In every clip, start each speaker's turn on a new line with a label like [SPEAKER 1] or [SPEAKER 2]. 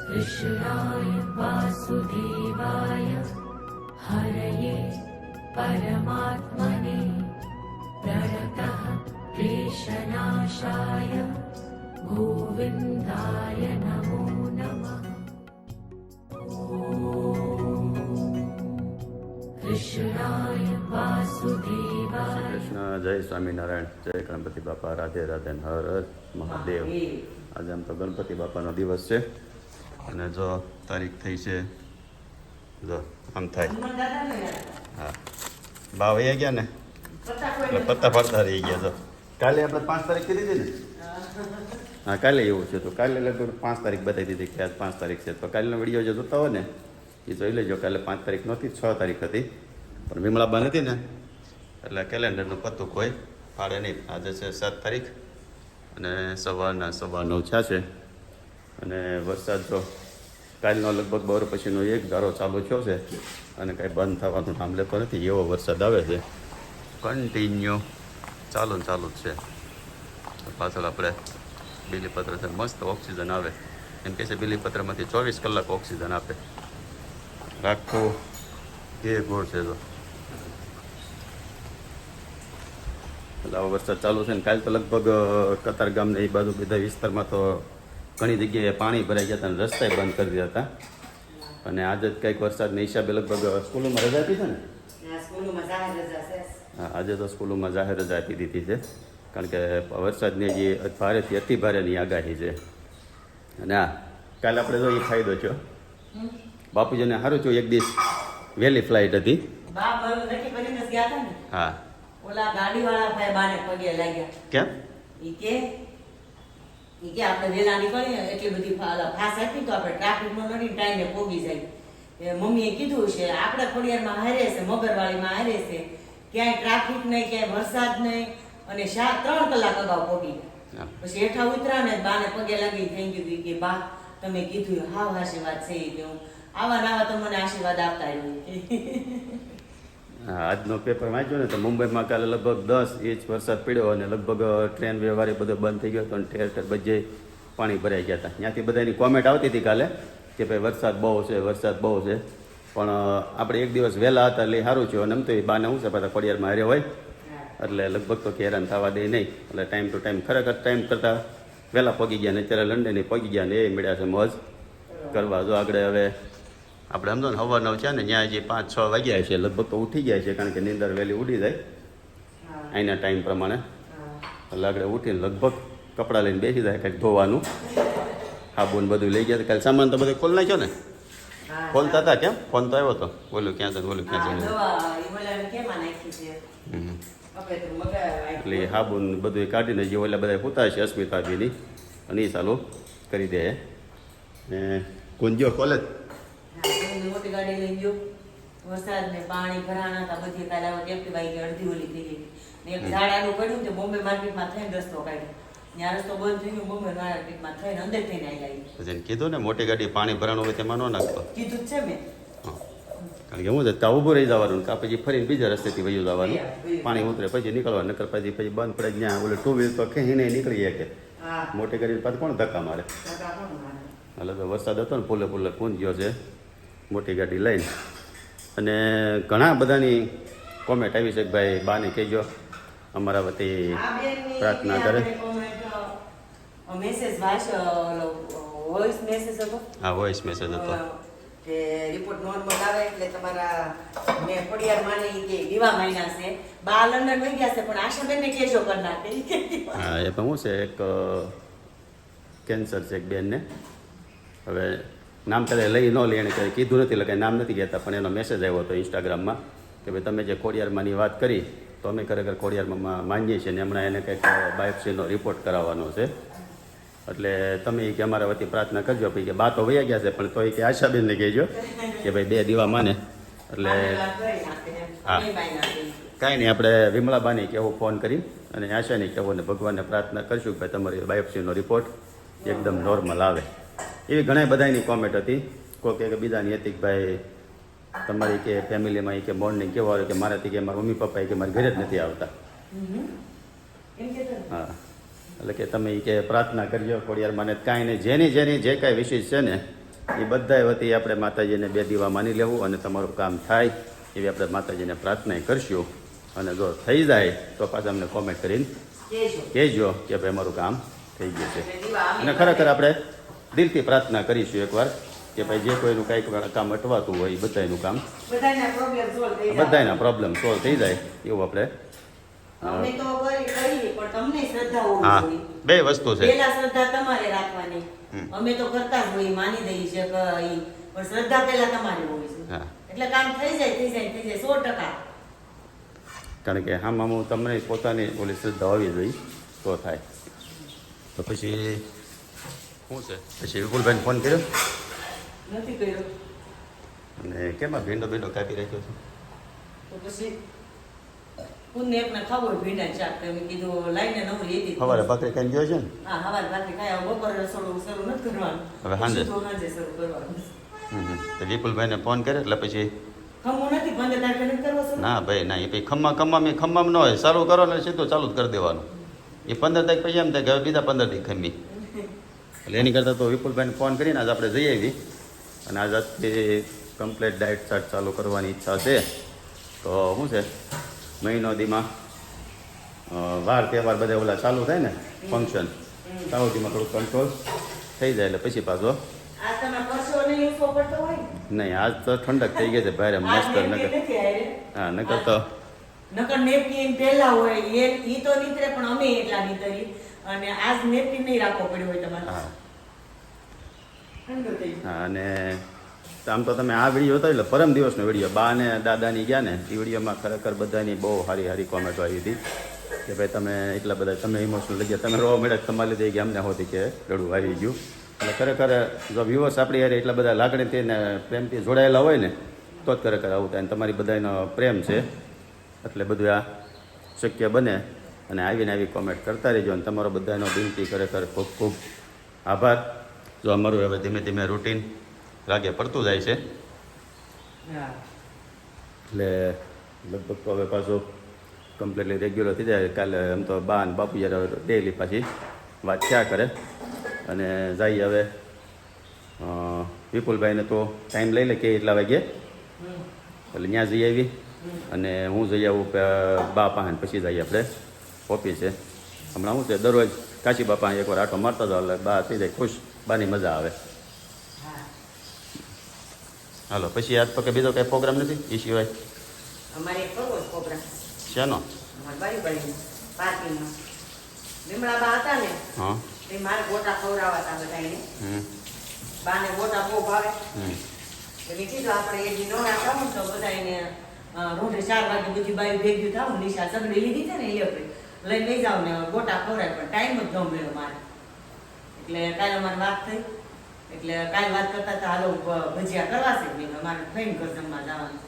[SPEAKER 1] कृष्णाय वासुदेवाय हरये परमात्मने प्रणतः क्लेशनाशाय गोविन्दाय नमो नमः। कृष्णाय वासुदेवाय।
[SPEAKER 2] कृष्ण जय स्वामीनारायण, जय गणपति बापा, राधे राधे, हर हर મહાદેવ। આજે આમ તો ગણપતિ બાપાનો દિવસ છે અને જો તારીખ થઈ છે, જો આમ થાય, હા બા વયા ગયા ને એટલે પત્તા ફરતા રહી ગયા. જો કાલે આપણે 5 તારીખ કીધી હતી ને, હા કાલે એવું છે. તો કાલે લગભગ 5 તારીખ બતાવી દીધી કે આજ 5 તારીખ છે. તો કાલનો વિડીયો જો જોતા હોય ને એ જોઈ લેજો. કાલે 5 તારીખ નહોતી, 6 તારીખ હતી, પણ વિમળાબા નથી ને એટલે કેલેન્ડરનું પત્તું કોઈ ફાળે નહીં. આજે છે 7 તારીખ અને સવારના 9:15 થયા છે. અને વરસાદ તો કાલનો લગભગ બપોર પછીનો એક ધારો ચાલુ થયો છે અને કાંઈ બંધ થવાનું નામ લેતો નથી, એવો વરસાદ આવે છે. કન્ટિન્યુ ચાલુ જ છે. પાછળ આપણે બીલીપત્ર છે, મસ્ત ઓક્સિજન આવે. એમ કહે છે બીલીપત્રમાંથી 24 કલાક ઓક્સિજન આપે. રાખવું એ ગોળ છે. તો એટલે આવો વરસાદ ચાલુ છે ને. કાલે તો લગભગ કતારગામ ને એ બાજુ બધા વિસ્તારમાં તો ઘણી જગ્યાએ પાણી ભરાઈ ગયા હતા અને રસ્તા બંધ કરી દીધા હતા. અને આજે જ કંઈક વરસાદના હિસાબે લગભગ સ્કૂલોમાં રજા આપી છે ને. હા, આજે તો સ્કૂલોમાં જાહેર રજા આપી દીધી છે, કારણ કે વરસાદની જે ભારેથી અતિ ભારેની આગાહી છે. અને હા, કાલે આપણે જો એ ફાયદો થયો, બાપુજીને સારું થયું, એક દિવસ વહેલી ફ્લાઇટ હતી. હા,
[SPEAKER 3] ઓલા ગાડીવાળા ભાઈ બાને પગે લાગ્યા.
[SPEAKER 2] કેમ?
[SPEAKER 3] ઈ કે આપણે વેલા નીકળીએ એટલી બધી ફાસ આપી તો આપણે ટ્રાફિકમાં નડી ટાઈમે પોગી જાય. મમ્મીએ કીધું છે આપણે ખોડિયારમાં હારે છે, મગરવાળીમાં હારે છે, ક્યાંય ટ્રાફિક નહીં, ક્યાંય વરસાદ નહીં, અને 3 કલાક અગાઉ પોગી ગયા. પછી હેઠા ઉતરા ને બાને પગે લાગી થઈ ગયું કે બા તમે કીધું હાવ આશીર્વાદ છે કે હું આવા નાવા તો મને આશીર્વાદ આપતા રહ્યો.
[SPEAKER 2] હા, આજનો પેપર વાંચ્યો ને તો મુંબઈમાં કાલે લગભગ 10 ઇંચ વરસાદ પડ્યો અને લગભગ ટ્રેન વ્યવહાર બધો બંધ થઈ ગયો હતો અને ઠેર બધે પાણી ભરાઈ ગયા હતા. ત્યાંથી બધાની કોમેન્ટ આવતી હતી કાલે કે ભાઈ વરસાદ બહુ છે, વરસાદ બહુ છે. પણ આપણે એક દિવસ વહેલા હતા એટલે સારું છે. અને એમ તો એ બાને શું છે, પાછા ખોડિયારમાં હારે હોય એટલે લગભગ તો હેરાન થવા દે નહીં. એટલે ટાઈમ ટુ ટાઈમ ખરેખર ટાઈમ કરતાં વહેલા પગી ગયા ને અત્યારે લંડને પગી ગયા ને એ મળ્યા છે મોજ કરવા. જો આગળ હવે આપણે સમજો ને સવારના છે ને ત્યાં જે 5-6 વાગ્યા છે લગભગ તો ઉઠી ગયા છે, કારણ કે નીંદર વહેલી ઉડી જાય અહીંના ટાઈમ પ્રમાણે. એટલે આગળ ઉઠીને લગભગ કપડાં લઈને બેસી જાય કંઈક ધોવાનું, સાબુ ને બધું લઈ ગયા. કાલે સામાન તો બધું ખોલ નાખ્યો ને, ખોલતા હતા. કેમ ફોન તો આવ્યો હતો, બોલું ક્યાં છે, બોલું ક્યાં છે. એટલે સાબુ ને બધું કાઢીને જે ઓલા બધા પૂતા છે અસ્મિતા બેની અને એ ચાલુ કરી દે. ને કુંજો કોલેજ
[SPEAKER 3] મોટી ગાડી લઈ ગયો. વરસાદ ને પાણી ભરાણા હતા બધી. કાલે એક્ટિવા અડધી ઓલી થઈ ગઈ ને એક ઝાડાનું પડ્યું તો બોમ્બે માર્કેટમાં થઈને રસ્તો કાઢ્યો. ત્યાં રસ્તો બંધ થઈ ગયો, બોમ્બે માર્કેટમાં થઈને અંદર થઈને આવી. પછી
[SPEAKER 2] કીધું ને મોટી ગાડી પાણી ભરાણું હોય તેમાં ન નાખતો,
[SPEAKER 3] કીધું જ છે મેં.
[SPEAKER 2] કારણ કે હું છે ત્યાં ઊભું રહી જવાનું, કાં પછી ફરીને બીજા રસ્તેથી વયું જવાનું. પાણી ઉતરે પછી નીકળવાનું, નકર પછી બંધ પડે ત્યાં ઓલે 2 વ્હીલ તો ખેંચીને નીકળી શકે. મોટી ગાડી પાછું કોણ ધક્કા મારે? એટલે તો વરસાદ હતો ને પુલે પૂંજ ગયો છે મોટી ગાડી લઈને. અને ઘણા બધાની કોમેન્ટ આવી છે કે ભાઈ બાને કહેજો અમારા વતી પ્રાર્થના કરે.
[SPEAKER 3] મેસેજ વોઇસ મેસેજ હતો.
[SPEAKER 2] હા, વોઇસ મેસેજ હતો
[SPEAKER 3] કે રિપોર્ટ નોર્મલ આવે એટલે તમારા મેં ખોડિયાર માને કે દીવા મહિના છે, બા લંડન વહી ગયા છે, પણ આશાબેનને કહેજો કરી નાખે.
[SPEAKER 2] હા, એ પણ શું છે, એક કેન્સર છે એક બેનને. હવે નામ કદાચ લઈ ન લે, એને કંઈ કીધું નથી, એટલે કંઈ નામ નથી કહેતા, પણ એનો મેસેજ આવ્યો હતો ઇન્સ્ટાગ્રામમાં કે ભાઈ તમે જે ખોડિયારમાંની વાત કરી તો અમે ખરેખર ખોડિયારમાં માનીએ છીએ ને હમણાં એને કંઈક બાયોપ્સીનો રિપોર્ટ કરાવવાનો છે, એટલે તમે કે અમારા વતી પ્રાર્થના કરજો. પછી કે બા તો વયા ગયા છે પણ તોય કે આશાબેનને કહેજો કે ભાઈ 2 દીવા માને. એટલે હા, કાંઈ નહીં, આપણે વિમળાબાને કહેવું ફોન કરી અને આશાને કહેવું ને ભગવાનને પ્રાર્થના કરશું કે ભાઈ તમારી બાયોપ્સીનો રિપોર્ટ એકદમ નોર્મલ આવે. એવી ઘણા બધાની કોમેન્ટ હતી. કોઈ કે બીજાની હતી કે ભાઈ તમારી કે ફેમિલીમાં કે મોર્નિંગ કેવો આવે કે મારાથી કે મારા મમ્મી પપ્પા કે મારા ઘરે જ નથી આવતા. હા, એટલે કે તમે કે પ્રાર્થના કરજો ખોડિયાર માને કાંઈ નહીં, જેની જે કાંઈ વિશેષ છે ને એ બધા વતી આપણે માતાજીને 2 દીવા માની લેવું અને તમારું કામ થાય એવી આપણે માતાજીને પ્રાર્થના કરશું. અને જો થઈ જાય તો પાછા અમને કોમેન્ટ કરીને કહેજો કે ભાઈ અમારું કામ થઈ ગયું છે. અને ખરેખર આપણે દિલથી પ્રાર્થના કરીશું એકવાર કે ભાઈ જે કોઈનું કંઈક કામ અટવાતું હોય એ બધાનું કામ બધાના પ્રોબ્લેમ સોલ્વ થઈ જાય એવું આપણે
[SPEAKER 3] અમે તો કરી પણ તમને શ્રદ્ધા હોવી
[SPEAKER 2] હા
[SPEAKER 3] જોઈએ.
[SPEAKER 2] 2 વસ્તુ છે.
[SPEAKER 3] પહેલા શ્રદ્ધા તમારે રાખવાની. અમે તો કરતા જ હોઈએ, માની દઈએ છે કે પણ શ્રદ્ધા પહેલા તમારી હોવી છે.
[SPEAKER 2] હા.
[SPEAKER 3] એટલે કામ થઈ જાય 100%.
[SPEAKER 2] કારણ કે આમાં હું તમને પોતાની ઓલી શ્રદ્ધા હોવી જોઈએ તો થાય. તો પછી શું છે પછી વિપુલભાઈને ફોન કર્યો
[SPEAKER 3] નથી કર્યો
[SPEAKER 2] અને કેમાં ભીંડો કાપી રાખ્યો છે?
[SPEAKER 3] તો પછી પુણ્ય એકને ખાવો હોય ભીંડા શાક તો મેં કીધું લાઈને નવરી હતી.
[SPEAKER 2] સવારે ભાખરી ખાઈને ગયો છે ને?
[SPEAKER 3] હા, સવારે ભાખરી ખાયા, બપોરે રસોડું શરૂ નથી કરવાનું.
[SPEAKER 2] હવે સાંજે?
[SPEAKER 3] સીધું સાંજે શરૂ કરવાનું.
[SPEAKER 2] તો વિપુલભાઈને ફોન કર્યો એટલે પછી
[SPEAKER 3] ખમું નથી 15 તારીખે નથી કરવો શરૂ?
[SPEAKER 2] ના ભાઈ ના, એ પછી ખમ્મામાં ન હોય, ચાલુ કરો ને સીધું ચાલુ જ કરી દેવાનું. એ 15 તારીખ પછી એમ થાય કે હવે બીજા 15 દી ખમ્મી. એટલે એની કરતાં તો વિપુલભાઈને ફોન કરીને આજ આપણે જઈ આવી અને આજ આજથી કમ્પ્લીટ ડાયટ ચાર્ટ ચાલુ કરવાની ઈચ્છા છે. તો શું છે મહિનો દીમાં વાર તહેવાર બધા ઓલા ચાલુ થાય ને ફંક્શન સાઉથીમાં થોડુંક કંટ્રોલ થઈ જાય એટલે પછી પાછો
[SPEAKER 3] આ તમે પરસો નહીં ઊંચો પડતો હોય ને?
[SPEAKER 2] નહીં. આજ તો ઠંડક થઈ ગઈ છે ભારે મસ્ત. હા નકર તો
[SPEAKER 3] નકર નેપકીન પહેલા હોય ઈ તો નીકળે પણ અમે એટલા નીકળી અને આજ નેપકીન નહીં રાખવો પડ્યો હોય તમારે.
[SPEAKER 2] હા
[SPEAKER 3] ઠંડુ થઈ ગયું.
[SPEAKER 2] હા. અને આમ તો તમે આ વિડીયો હતો એટલે પરમ દિવસનો વિડીયો બા ને દાદાની ગયા ને એ વિડીયોમાં ખરેખર બધાની બહુ સારી કોમેન્ટો આવી હતી કે ભાઈ તમે એટલા બધા તમે ઇમોશનલ લઈ ગયા, તમે રોવા મળ્યા, તમારે લીધે કે અમને હોતી કે રડવું આવી ગયું. એટલે ખરેખર જો વ્યુઅર્સ આપણી યાર એટલા બધા લાગણીથી ને પ્રેમથી જોડાયેલા હોય ને તો જ ખરેખર આવું થાય. અને તમારી બધાનો પ્રેમ છે એટલે બધું આ શક્ય બને. અને આવીને આવી કોમેન્ટ કરતા રહેજો અને તમારો બધાનો દિલથી ખરેખર ખૂબ ખૂબ આભાર. જો અમારું હવે ધીમે ધીમે રૂટીન લાગે પડતું જાય છે
[SPEAKER 3] હા.
[SPEAKER 2] એટલે લગભગ તો હવે પાછું કમ્પ્લીટલી રેગ્યુલર થઈ જાય. કાલે આમ તો બા અને બાપુ જ્યારે ડેલી પાછી વાત થયા કરે અને જઈએ હવે વિપુલભાઈને તો ટાઈમ લઈ લે કે એટલા વાગ્યે એટલે ત્યાં જઈ આવી અને હું જઈ આવું બા પાસે પછી જઈએ આપણે ઓફિસે. હમણાં શું છે દરરોજ કાશી બાપા એકવાર આટો મારતા જાવ એટલે બા થઈ જાય ખુશ, બાની મજા આવે. હાલો પછી આજ તો કે બીજો કઈ પ્રોગ્રામ નથી એ સિવાય?
[SPEAKER 3] અમારે એક કરવો પ્રોગ્રામ
[SPEAKER 2] શેનો?
[SPEAKER 3] અમારી બારી પાર્કિંગમાં લીમડા બા હતા ને
[SPEAKER 2] હા.
[SPEAKER 3] એ મારે ગોટા ખવડાવવા હતા બધાને.
[SPEAKER 2] હમ
[SPEAKER 3] બાને ગોટા બહુ ભાવે
[SPEAKER 2] હમ
[SPEAKER 3] એટલે કીધું આપણે એ દી નવરા થાવ તો બધાને રોંઢે 4 વાગે બધી બાઈ ભેગી થાવ નિશા સગડી લીધી છે ને એ આપણે લઈને લઈ જાવ ને ગોટા ખવડાય પણ ટાઈમ જ ન મળ્યો મારે. એટલે કાલે અમારી વાત થઈ એટલે કાલે વાત કરતા હતા હાલો ભજીયા કરવા છે મેં અમારે ફ્રેન્ડ ઘર જમવા જવાનું.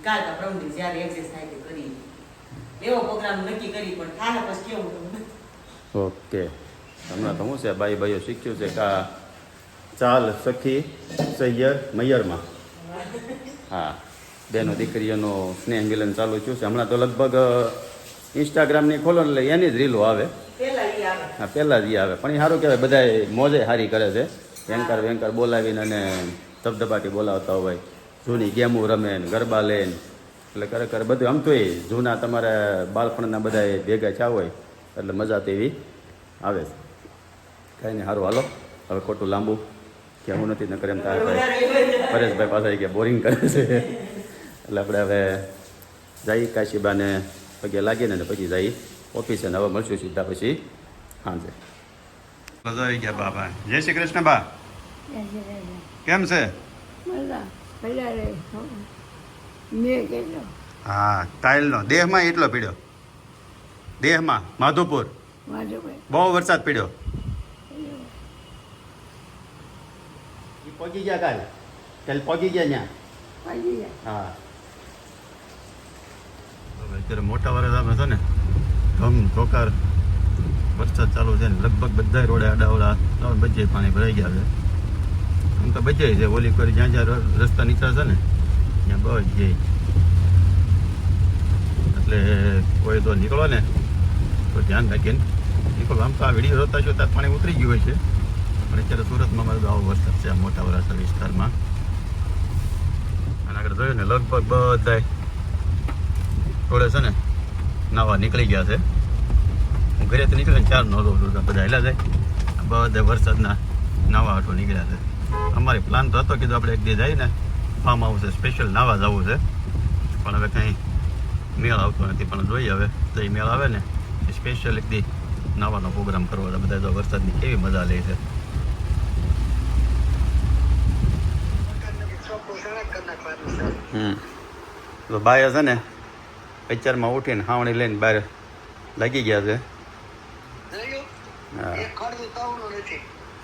[SPEAKER 3] કાલ તો પ્રમદી જ્યારે એક્સેસ થાય તે કરી એવો પ્રોગ્રામ નક્કી કરી પણ થાય પછી કેવું.
[SPEAKER 2] ઓકે. હમણાં તો શું છે ભાઈઓ શીખ્યું છે કે આ ચાલ સખી સૈયર મૈયરમાં. હા, બેનો દીકરીઓનો સ્નેહ મિલન ચાલુ થયું છે. હમણાં તો લગભગ ઇન્સ્ટાગ્રામની ખોલો એટલે એની જ રીલો આવે.
[SPEAKER 3] પેલા ઈ આવે.
[SPEAKER 2] હા પહેલાં જ એ આવે પણ એ સારું કહેવાય. બધાએ મોજે સારી કરે છે. વેંકર બોલાવીને અને ધબધબાટી બોલાવતા હોય, જૂની ગેમો રમે ને ગરબા લઈને એટલે ખરેખર બધું આમ તો એ જૂના તમારા બાળપણના બધા ભેગા થયા હોય એટલે મજા તો એવી આવે છે. કાંઈ નહીં, સારું હાલો હવે ખોટું લાંબુ કહેવું નથી નકર એમ થાય પરેશભાઈ પાછા કે બોરિંગ કરે છે એટલે આપણે હવે જઈ કાશીબાને પગે લાગીને પછી જઈ ઓફિસે ને હવે મળશું સીધા પછી સાંજે. આવી ગયા બાબા. જય શ્રી કૃષ્ણ બા, કેમ છે? હા, ટાઇલનો દેહમાં એટલો પીડ્યો, દેહમાં માધુપુર બહુ વરસાદ પીડ્યો. પહોંચી ગયા કાલ પહોંચી ગયા ત્યાં. હા અત્યારે મોટા વરસાદ હતો ને ધમ ધોકાર વરસાદ ચાલુ છે ને લગભગ બધા રોડે આડાવડા બચે પાણી ભરાઈ ગયા છે. આમ તો બચે છે ઓલી કરી જ્યાં જ્યાં રસ્તા નીચા છે ને ત્યાં બસ જાય એટલે કોઈ તો નીકળો ને તો ધ્યાન રાખીને નીકળો. આમ તો આ વિડીયો જોતા જોતા પાણી ઉતરી ગયું હોય છે પણ અત્યારે સુરતમાં વરસાદમાં મારે તો આવો વરસાદ છે આ મોટા વરાછા વિસ્તારમાં. અને આગળ જોયું ને લગભગ બધા થોડે છે ને નાવા નીકળી ગયા છે. હું ઘરેથી નીકળે ને 4 નો બધા હેલા જાય બધા વરસાદના નાવા હાટો નીકળ્યા છે. અમારી પ્લાન તો હતો કીધું આપણે એક દી જાય ને ફાર્મ હાઉસ છે સ્પેશિયલ નાવા જવું છે, પણ હવે કંઈ મેળ આવતો નથી. પણ જોઈએ હવે તો એ મેળ આવે ને એ સ્પેશિયલ એક દી નાવાનો પ્રોગ્રામ કરવો છે. બધા તો વરસાદની કેવી મજા લે છે. તો બાય છે ને પિક્ચરમાં ઉઠીને હાવણી લઈને બહાર લાગી ગયા છે.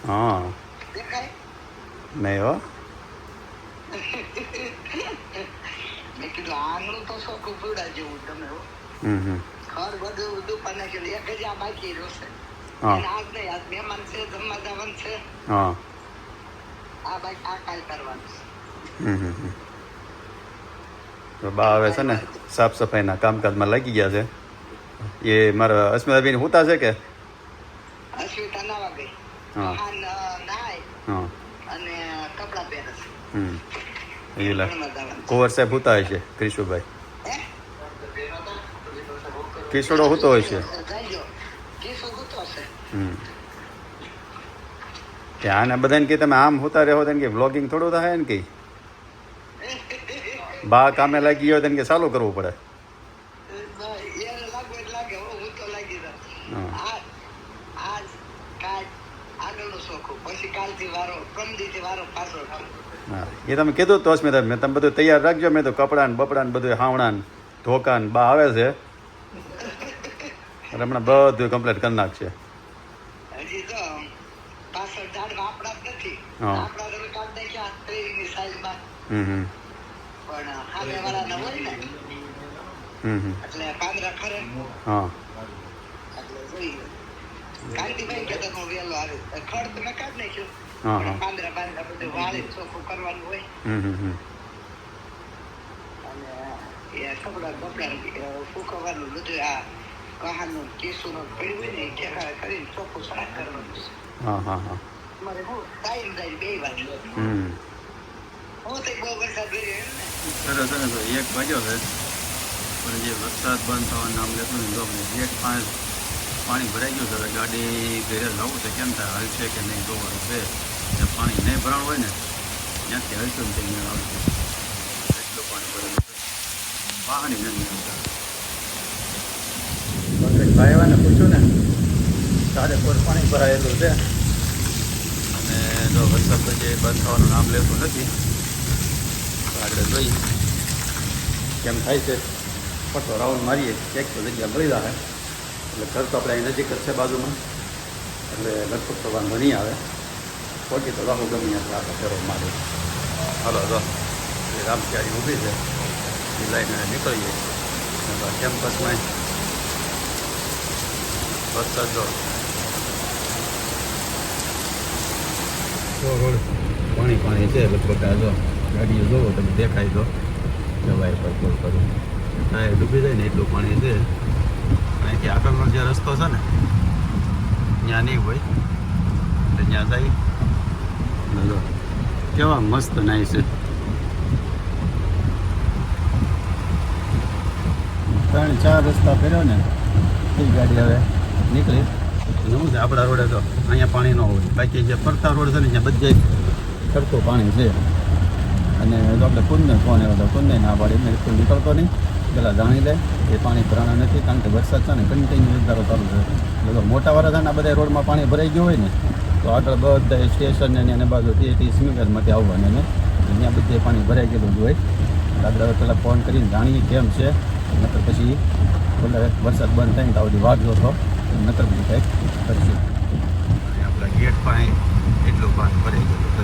[SPEAKER 2] હા નહીં હો. તો બા હવે છે ને સાફ સફાઈના કામકાજમાં લાગી ગયા છે. એ મારા અસ્મિતાબેન હોતા છે કે હા હા એટલે કુંવર સાહેબ હોતા હશે. ક્રિશુભાઈ કિશોડો હોતો હોય છે. ત્યાં બધાને કે તમે આમ હોતા રહો કે વ્લોગિંગ થોડું થાય ને કે બા કામે લાગી ગયો કે ચાલુ કરવું પડે. હા એ તમે કીધું તો અસ્મિતા મેં તમે બધું તૈયાર રાખજો. મેં તો કપડાં બપડા ને બધું હાવણા ધોકા ને બા આવે છે હમણાં બધું કમ્પ્લીટ કરી નાખશે. હા હા સરસ. 1 વાગ્યો છે પણ જે વરસાદ બંધ થવાનું નામ લેતું ને ગેટ 5 પાણી ભરાઈ ગયું છે. હવે ગાડી ઘરે જવું છે કેમ થાય હલશે કે નહીં જોવાનું છે. જ્યાં પાણી નહીં ભરાણું હોય ને ત્યાંથી હલશું ને ત્યાં આવશે. એટલું પાણી ભરેલું છે પાણી નથી આવતા. ભાઈ આવ્યા ને પૂછ્યું ને 4.5 પાણી ભરાયેલું છે અને જો વરસાદ પછી બંધ થવાનું નામ લેતું નથી. આગળ જોઈએ કેમ થાય છે. પટો રાઉન્ડ મારીએ એક તો જગ્યા મળી રહે એટલે ઘર તો આપણે અહીં નજીક જ છે બાજુમાં એટલે લગભગ તો વાંધો નહીં આવે. પહોંચી તો રાખો ગમે આપણે આખો ફેરો મારે. હાલો તો એ રામચારી ઊભી છે એ લાઈને નીકળીએ. કેમ્પસમાં વરસાદ જો રોડ પાણી પાણી છે લગભગ. આ જો ગાડીઓ જોવો તમે દેખાય તો જવાય પર કોલ કરું ટાયર ડૂબી જાય ને એટલું પાણી છે. અહીંથી આગળનો જે રસ્તો છે ને ત્યાં નહીં હોય એટલે ત્યાં જાય. કેવા મસ્ત નાય છે. 3-4 રસ્તા ફેર્યો ને એ ગાડી હવે નીકળી. શું છે આપણા રોડે તો અહીંયા પાણી ન હોય. બાકી જે ફરતા રોડ છે ને ત્યાં બધે ફરતું પાણી છે. અને જો આપણે કુંદને ફોન આવ્યો તો કુંદને ના પાડી મેં સ્કૂલ નીકળતો નહીં પેલા જાણી લે એ પાણી ભરાણા નથી કારણ કે વરસાદ છે ને કન્ટિન્યુ વધારો ચાલુ છે. એટલે મોટા વાળા બધા રોડમાં પાણી ભરાઈ ગયું હોય ને તો આગળ બધા સ્ટેશન ને એને બાજુથી સ્મીકરમાંથી આવવાનું ને ત્યાં બધે પાણી ભરાઈ ગયેલું જ હોય. આપણે હવે પેલા ફોન કરીને જાણીએ કેમ છે નકર પછી બોલે વરસાદ બંધ થાય ને તો બધી વાટ જોતો નકર બધું કંઈક કરશે. આપણા ગેટ પાણી એટલું પાણી ભરાઈ ગયેલું છે.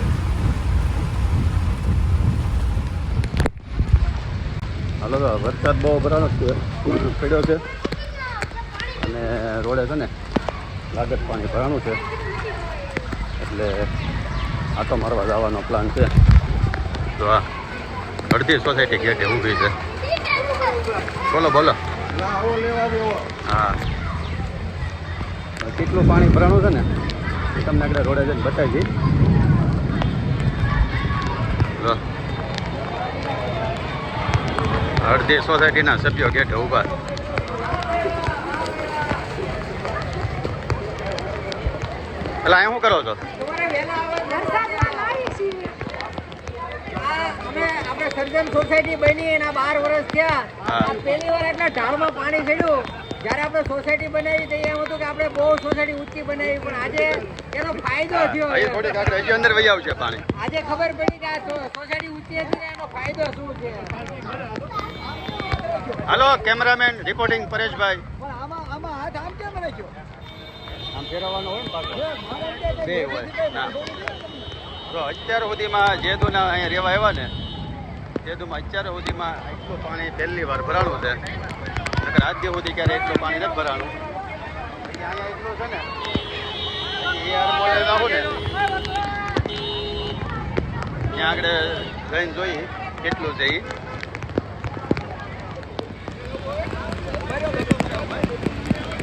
[SPEAKER 2] હાલો તો વરસાદ બહુ ભરાણો પડ્યો છે અને રોડે છે ને લાગત પાણી ભરાણું છે એટલે આટો મારવા જવાનો પ્લાન છે. તો આ અડધી સોસાયટી ગેટે ઊભી છે. બોલો બોલો. હા કેટલું પાણી ભરાણું છે ને એ તમને આગળ રોડે જઈને બતાવી દઈ. જો અડધી સોસાયટીના સભ્યો ગેટે ઊભા. એટલે અહીંયા શું કરો છો?
[SPEAKER 4] આપણે સર્જન સોસાયટી બની એના 12 વર્ષ થયા. પહેલી વાર એટલા ઢાળમાં પાણી ચડ્યું. જ્યારે આપણે સોસાયટી બનાવી તો એમ હતું કે આપણે બહુ સોસાયટી ઊંચી બનાવી, પણ આજે એનો ફાયદો થયો.
[SPEAKER 2] થોડીક આગળ હજી અંદર વહી આવશે પાણી.
[SPEAKER 4] આજે ખબર પડી કે આ સોસાયટી ઊંચી હતી ને એનો ફાયદો શું છે.
[SPEAKER 2] હાલો કેમેરામેન રિપોર્ટિંગ પરેશભાઈ.
[SPEAKER 4] પણ આમાં હાથ આમ કેમ રાખ્યો?
[SPEAKER 2] આમ ફેરવવાનો હોય ને પાછો બે હોય ના. જો અત્યાર સુધીમાં જેદુના અહીંયા રહેવા આવ્યા ને જેદુમાં અત્યાર સુધીમાં એટલું પાણી પહેલી વાર ભરાણું છે. નકર આજ સુધી ક્યારે એટલું પાણી નથી ભરાણું. અહીંયા એટલું છે ને આવું ને ત્યાં આગળ જઈને જોઈ કેટલું છે એ.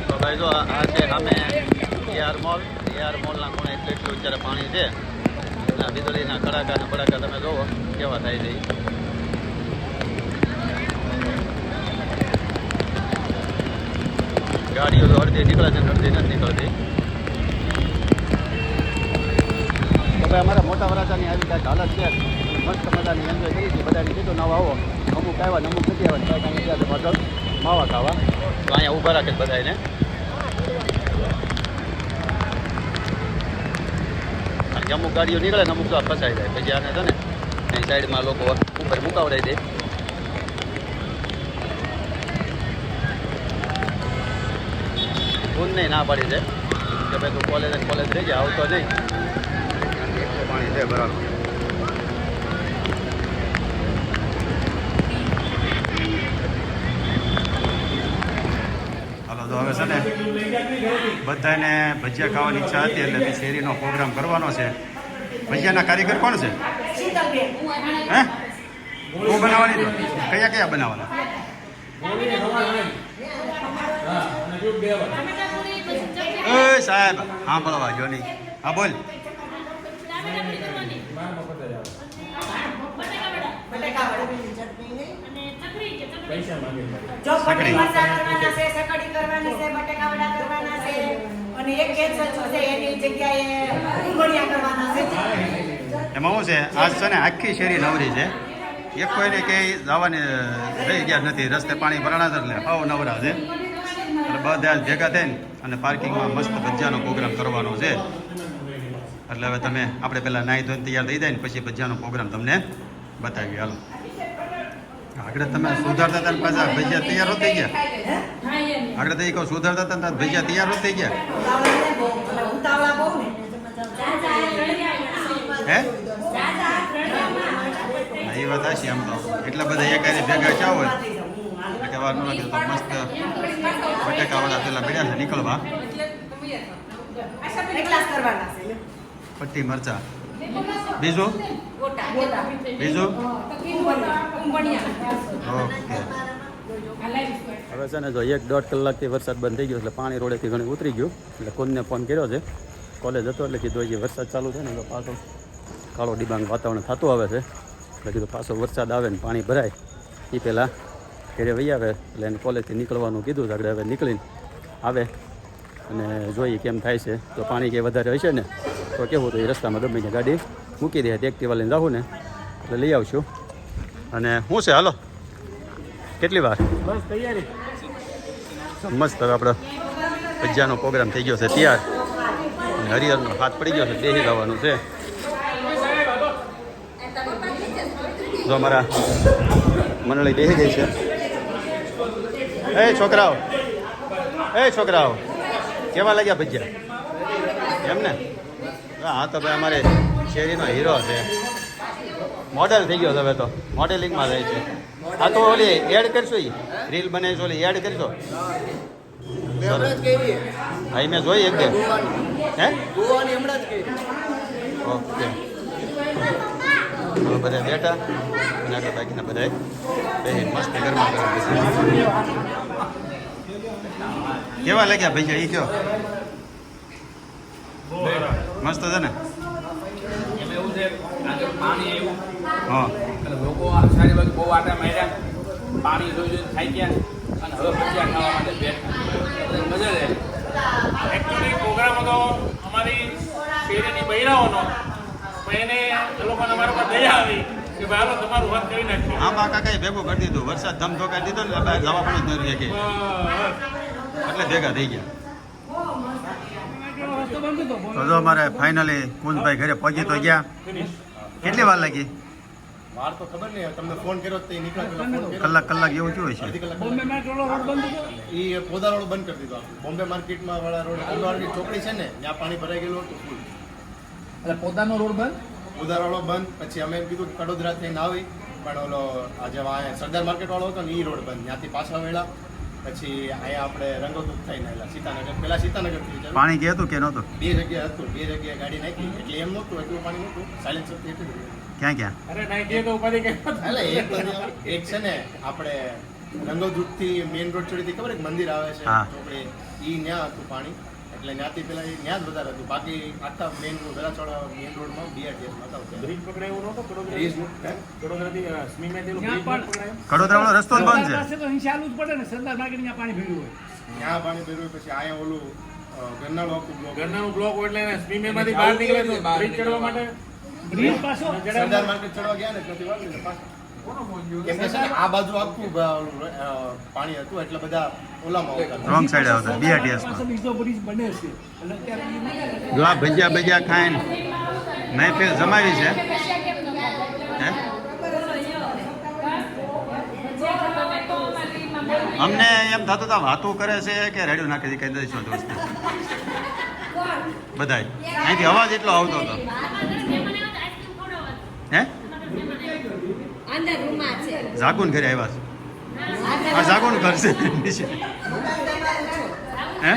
[SPEAKER 2] તો ભાઈ જો આ છે સામે એઆર મોલના ખૂણે એટલું અત્યારે પાણી છે. અને વીજળીના કડાકા ને બડાકા તમે જોવો કેવા થાય છે. ગાડીઓ તો અડધી નીકળે છે અડધી નથી નીકળતી. તો ભાઈ અમારા મોટા વરાછાની આવી કાંઈક હાલત છે. મસ્ત મજાની એન્જોય કરી હતી. બધાની કીધું નવા આવો, અમુક આવ્યા ને અમુક નથી આવ્યા. કાંઈ ગયા પાછળ માવા ખાવા તો અહીંયા ઊભા રાખે બધાને. અમુક ગાડીઓ નીકળે ને અમુક તો ફસાઈ જાય. પછી આને છે ને અહીં સાઈડમાં લોકો ઉપર મુકાવડાવી દે. નહીં ના પાડી છે કે ભાઈ તું કોલેજ રહી જાય, આવતો નહીં. એટલું પાણી છે બરાબર. હાલો તો હવે છે ને બધાને ભજીયા ખાવાની ઈચ્છા હતી એટલે શેરીનો પ્રોગ્રામ કરવાનો છે. ભજીયાના કારીગર કોણ છે? હે હું બનાવવાની તો કયા કયા બનાવવાના? એ સાહેબ હા બોલવા જો નહીં. હા બોલ. એમાં શું છે આજ છે ને આખી શેરી નવરી છે. એક કોઈને ક્યાંય જવાની રહી ગયા નથી. રસ્તે પાણી ભરાણા છે એટલે આવો નવરા છે. એટલે બધા ભેગા થઈને અને પાર્કિંગમાં મસ્ત ભજીયાનો પ્રોગ્રામ કરવાનો છે. એટલે હવે તમે આપણે પહેલાં નાહી ધોઈને તૈયાર થઈ જાય ને પછી ભજીયાનો પ્રોગ્રામ તમને બતાવીએ. હાલો આગળ તમે સુધારતા હતા ને પાછા ભજીયા તૈયાર હો થઈ ગયા. આગળ તો કહું સુધારતા હતા ને ભજીયા તૈયાર હો થઈ ગયા. હે એ વાત હશે. આમ તો એટલા બધા એકારે ભેગા ચા હોય એટલે કે વાર ન લાગે. તો મસ્ત બટેકાવાળા પેલા બેડ્યા છે નીકળવા. પટ્ટી મરચા બીજું બીજું ઓકે. હવે છે ને જો 1-1.5 કલાકથી વરસાદ બંધ થઈ ગયો એટલે પાણી રોડેથી ઘણી ઉતરી ગયું. એટલે કોઈને ફોન કર્યો છે કોલેજ હતો એટલે કીધું હજી વરસાદ ચાલુ છે ને તો પાછો કાળો ડિબાંગ વાતાવરણ થતું આવે છે. એટલે કીધું પાછો વરસાદ આવે ને પાણી ભરાય એ પહેલાં ઘરે વહી આવે એટલે એને કોલેજથી નીકળવાનું કીધું. આગળ હવે નીકળીને આવે અને જોઈએ કેમ થાય છે. તો પાણી કંઈ વધારે હશે ને તો કેવું તો એ રસ્તામાં ગમે ત્યાં ગાડી મૂકી દે. એક્ટિવા લઈને જાઉં ને એટલે લઈ આવશું. અને શું છે હાલો કેટલી વાર બસ તૈયારી મસ્ત. હવે આપણે ભજીયાનો પ્રોગ્રામ થઈ ગયો છે તૈયાર. હરિહરનો હાથ પડી ગયો છે બેસી જવાનું છે. જો અમારા મંડળી બેસી ગઈ છે. એ છોકરાઓ કેવા લાગ્યા ભજીયા એમ ને? હા તો ભાઈ અમારે શેરીનો હીરો છે. મોડેલ થઈ ગયો છે હવે તો મોડેલિંગમાં રહે છે. હા તો ઓલી એડ કરશો એ રીલ બનાવીશ ઓલી એડ કરશો. હા મેં જોઈ એક હે ઓકે. બધા બેઠા અને આગળ બાકીના બધા મસ્ત ગરમા ગરમ કેવા લાગ્યા ભૈયા એ કયો? મસ્ત છે ને?
[SPEAKER 5] એવું છે પાણી આવ્યું
[SPEAKER 2] હા
[SPEAKER 5] એટલે લોકો આ સારી બાજુ બહુ આટા માર્યા, પાણી જોઈ જોઈને ખાઈ ગયા અને હવે ભજીયા ખાવા માટે બેઠા. મજા રહે.
[SPEAKER 6] એકચ્યુઅલી પ્રોગ્રામ હતો અમારી શેરીની બૈરાઓનો, પણ એને એ લોકોને અમારા પર દયા આવી કે ભાઈ હાલો તમારું વાત કરી નાખ્યું.
[SPEAKER 2] આંબા કાકાએ ભેગું કરી દીધું, વરસાદ ધમધોકાઈ દીધો ને બહાર જવા પણ જ નથી કે એટલે ભેગા થઈ ગયા. તો જો અમારે ફાઇનલી કુંજભાઈ ઘરે પહોંચી તો ગયા. કેટલી વાર લાગી?
[SPEAKER 7] વાર તો ખબર નહીં, તમને ફોન કર્યો તો નીકળ્યા પેલા ફોન કર્યો.
[SPEAKER 2] કલાક જેવું થયું હોય છે.
[SPEAKER 7] અડધી કલાક એ પોદા રોડ બંધ કરી દીધો. બોમ્બે માર્કેટમાં વાળા રોડ, બોમ્બે માર્કેટ ચોકડી છે ને, ત્યાં પાણી ભરાઈ ગયેલું હતું ફૂલ.
[SPEAKER 5] એટલે પોતાનો રોડ બંધ.
[SPEAKER 7] પોદા રોડ બંધ. પછી અમે એમ કીધું કે કડોદરા થઈને આવી, પણ ઓલો આજે સરદાર માર્કેટ વાળો હતો ને એ રોડ બંધ. ત્યાંથી પાછા વેળા પછી અહીંયા આપણે રંગોદૂત થઈને આવેલા સીતાનગર. પેલા સીતાનગર થી
[SPEAKER 2] પાણી કે હતું કે નહોતું?
[SPEAKER 7] બે જગ્યાએ હતું, બે જગ્યાએ ગાડી નાખી એટલે એમ નહોતું, એટલું પાણી નહોતું. સાયલેન્સર થી એટલું
[SPEAKER 2] ક્યાં ક્યાં?
[SPEAKER 6] અરે નાખીએ તો ઉપાધિ કઈ
[SPEAKER 7] એટલે એક છે ને આપણે રંગોદૂત થી મેઇન રોડ છોડીથી ખબર એક મંદિર આવે છે
[SPEAKER 2] હા.
[SPEAKER 7] ચોકડી, ઈ ત્યાં હતું પાણી. એટલે ત્યાંથી પેલા ત્યાં જ વધારે હતું. બાકી આખા મેઇન રોડ વેલાચોડા મેઇન રોડમાં BRTS હતા.
[SPEAKER 6] બ્રિજ પકડાયો નહોતો
[SPEAKER 7] બ્રિજ
[SPEAKER 6] વડોદરાથી સ્મીમેથી પકડાયો.
[SPEAKER 2] કડોદરા વાળો રસ્તો જ બંધ છે.
[SPEAKER 7] ત્યાં પાણી ભર્યું. પછી અહીંયા ઓલું ગરનાળું આખું block.
[SPEAKER 6] ઘરનાનું બ્લોક એટલે સ્મીમેમાંથી બહાર નીકળે તો બ્રિજ ચડવા માટે
[SPEAKER 7] સરદાર માર્કેટ ચડવા ગયા ને ત્યાંથી વાગી ને પાછા. કેમ કે છે ને આ બાજુ આખું પાણી હતું એટલે બધા ઓલામાં આવતા.
[SPEAKER 2] રોંગ સાઈડ આવતા BRTS જો આ ભજીયા ખાઈને મહેફિલ જમાવી છે. હે? અમને એમ થતું હતું વાતું કરે છે કે રેડિયો નાખી કહી દઈશું દોસ્ત બધાય. અહીંથી અવાજ એટલો આવતો હતો. હે? જાગુન ઘરે આવ્યા છે. આ જાગુન ઘર છે નીચે. હે?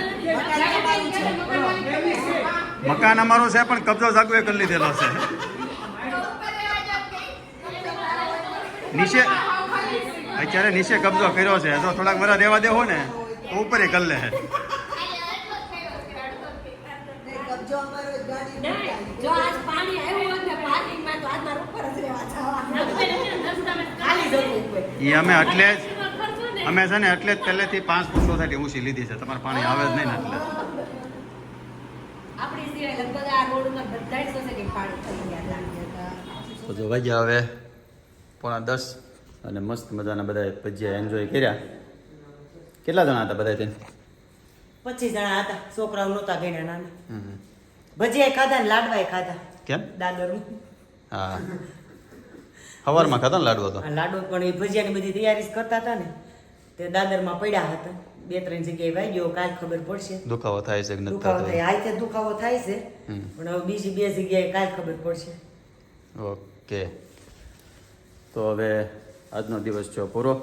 [SPEAKER 2] મકાન અમારું છે પણ કબજો જાગુએ કરી લીધેલો છે. નીચે અત્યારે નીચે કબજો કર્યો છે. જો થોડાક વરા રહેવા દેવો ને તો ઉપર કરી લે.
[SPEAKER 8] જો આજ પાણી આવ્યું હોત ને પાર્કિંગમાં તો આજ મારા ઉપર જ રહેવા
[SPEAKER 3] ખાલી જવું ઉપર.
[SPEAKER 2] એ અમે એટલે જ અમે છે ને એટલે જ પહેલેથી 5 ફૂટ સોસાયટી ઊંચી લીધી છે. તમારે પાણી આવે જ નહીં ને એટલે.
[SPEAKER 8] આપણી સિવાય લગભગ આ રોડ ઉપર બધા જ સોસાયટી પાણી થઈ ગયા હતા.
[SPEAKER 2] તો જો વાગ્યા હવે 9:45 અને મસ્ત મજાના બધા ભજીયા એન્જોય કર્યા. કેટલા જણા હતા બધા તેને?
[SPEAKER 3] 25 જણા હતા. છોકરાઓ નહોતા ગઈ નાના. ભજીયા ખાધા ને લાડવાય ખાધા.
[SPEAKER 2] કેમ?
[SPEAKER 3] દાદરમાં
[SPEAKER 2] હા સવારમાં ખાતા ને લાડવો તો.
[SPEAKER 3] લાડુ પણ એ ભજીયાની બધી તૈયારી કરતા હતા ને તે દાદરમાં પડ્યા હતા. 2-3 જગ્યાએ વાગ્યો. કાલ ખબર પડશે.
[SPEAKER 2] દુખાવો થાય છે કે નથી
[SPEAKER 3] દુખાવો
[SPEAKER 2] થતો?
[SPEAKER 3] થાય, હાથે દુખાવો થાય છે પણ હવે બીજી 2 જગ્યાએ કાલ ખબર પડશે.
[SPEAKER 2] ઓકે તો હવે આજનો દિવસ છે પૂરો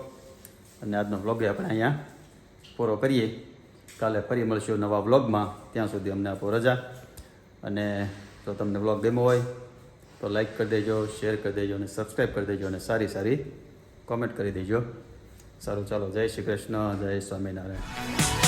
[SPEAKER 2] અને આજનો વ્લોગ આપણે અહીંયા પૂરો કરીએ. કાલે ફરી મળશું નવા વ્લોગમાં. ત્યાં સુધી અમને આપો રજા. અને જો તમને વ્લોગ ગમ્યો હોય તો લાઈક કરી દેજો, શેર કરી દેજો અને સબસ્ક્રાઈબ કરી દેજો અને સારી કોમેન્ટ કરી દેજો. સારું ચાલો, જય શ્રી કૃષ્ણ, જય સ્વામિનારાયણ.